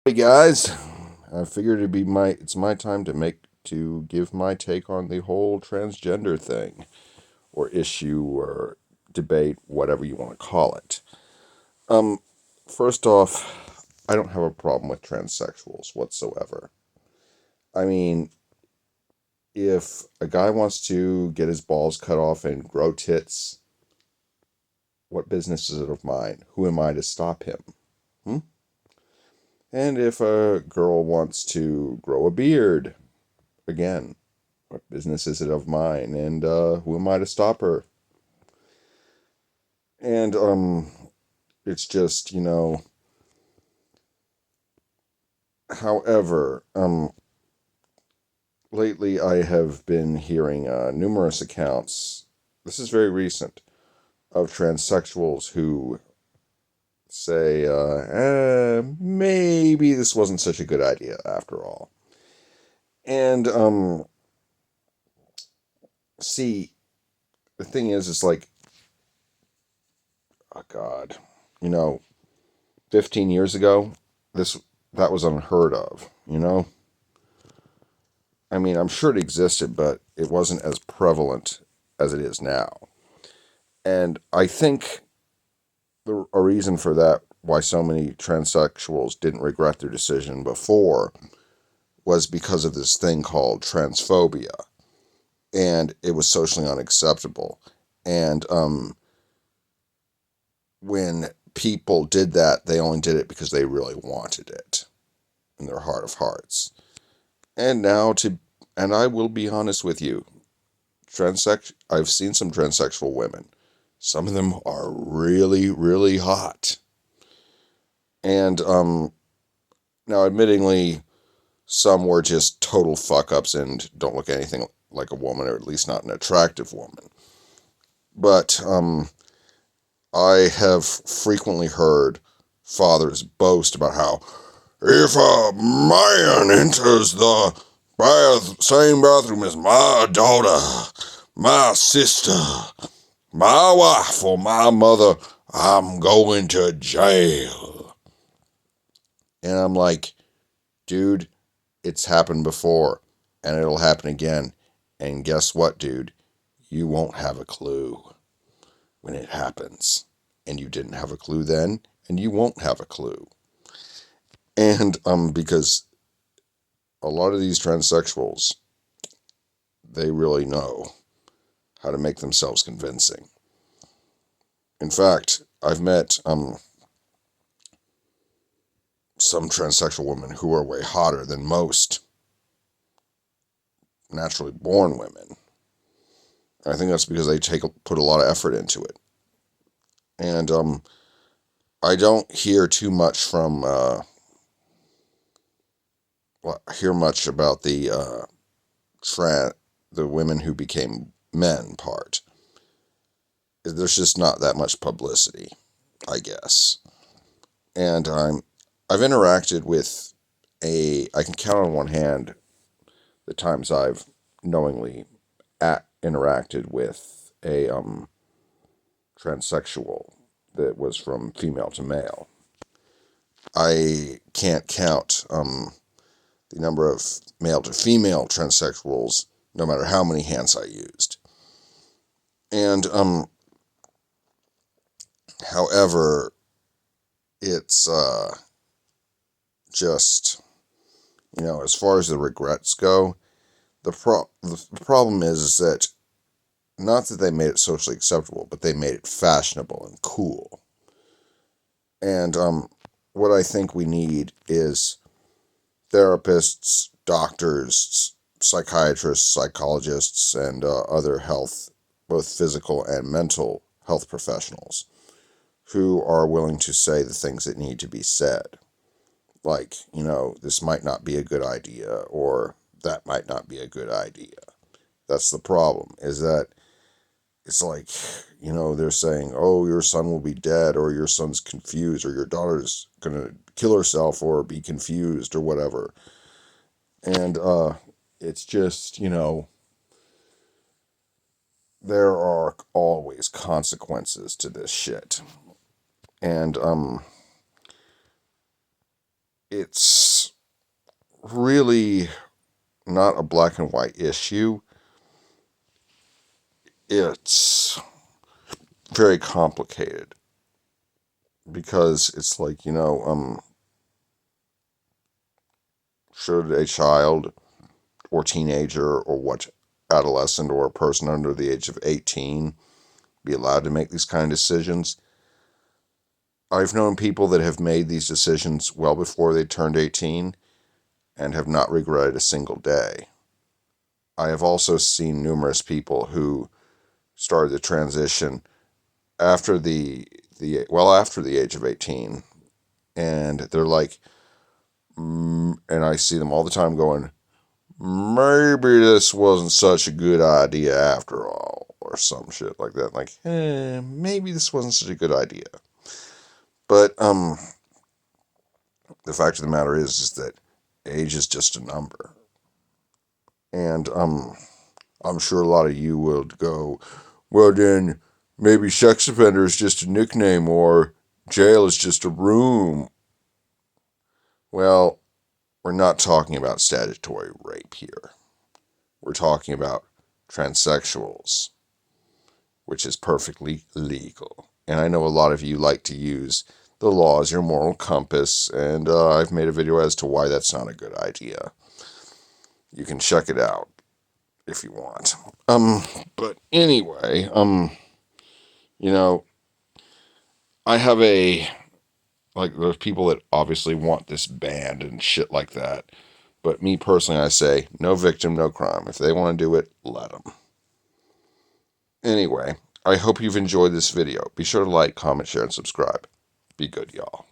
Hey guys, I figured it's my time to give my take on the whole transgender thing or issue or debate, whatever you want to call it. Um, First off, I don't have a problem with transsexuals whatsoever. I mean, if a guy wants to get his balls cut off and grow tits, what business is it of mine? Who am I to stop him? Hmm? And if a girl wants to grow a beard, again, what business is it of mine? And who am I to stop her? And it's just However, lately I have been hearing numerous accounts. This is very recent of transsexuals who say, maybe this wasn't such a good idea after all. And see, the thing is like, oh God, you know, 15 years ago, this that was unheard of. I mean, I'm sure it existed, but it wasn't as prevalent as it is now. And I think a reason for that, why so many transsexuals didn't regret their decision before, was because of this thing called transphobia. And it was socially unacceptable. And when people did that, they only did it because they really wanted it in their heart of hearts. And and I will be honest with you, I've seen some transsexual women. Some of them are really, really hot. And now, admittingly, some were just total fuck ups and don't look anything like a woman, or at least not an attractive woman. But I have frequently heard fathers boast about how if a man enters the same bathroom as my daughter, my sister, my wife, or my mother, I'm going to jail. And I'm like, dude, it's happened before and it'll happen again. And guess what, dude? You won't have a clue when it happens. And you didn't have a clue then, and you won't have a clue. And because a lot of these transsexuals, they really know how to make themselves convincing. In fact, I've met some transsexual women who are way hotter than most naturally born women. And I think that's because they put a lot of effort into it. And I don't hear too much from hear much about the women who became men part. There's just not that much publicity, I guess. And I've interacted with I can count on one hand the times I've knowingly interacted with a transsexual that was from female to male. I can't count the number of male to female transsexuals, no matter how many hands I used. And however, it's just as far as the regrets go, the problem is that not that they made it socially acceptable, but they made it fashionable and cool. And what I think we need is therapists, doctors, psychiatrists, psychologists, and other health, both physical and mental health professionals, who are willing to say the things that need to be said. Like, this might not be a good idea, or that might not be a good idea. That's the problem, is that it's like, they're saying, oh, your son will be dead, or your son's confused, or your daughter's going to kill herself or be confused, or whatever. And it's just, there are always consequences to this shit. And it's really not a black and white issue. It's very complicated because it's like, should a child or teenager or what adolescent or a person under the age of 18 be allowed to make these kind of decisions? I've known people that have made these decisions well before they turned 18 and have not regretted a single day. I have also seen numerous people who started the transition after after the age of 18, and they're like, and I see them all the time going, maybe this wasn't such a good idea after all, or some shit like that. Like, maybe this wasn't such a good idea. But the fact of the matter is that age is just a number, and I'm sure a lot of you would go, well then maybe sex offender is just a nickname, or jail is just a room. Well, we're not talking about statutory rape here. We're talking about transsexuals, which is perfectly legal. And I know a lot of you like to use the law as your moral compass, and I've made a video as to why that's not a good idea. You can check it out if you want. But anyway, you know, I have there's people that obviously want this banned and shit like that. But me personally, I say, no victim, no crime. If they want to do it, let them. Anyway, I hope you've enjoyed this video. Be sure to like, comment, share, and subscribe. Be good, y'all.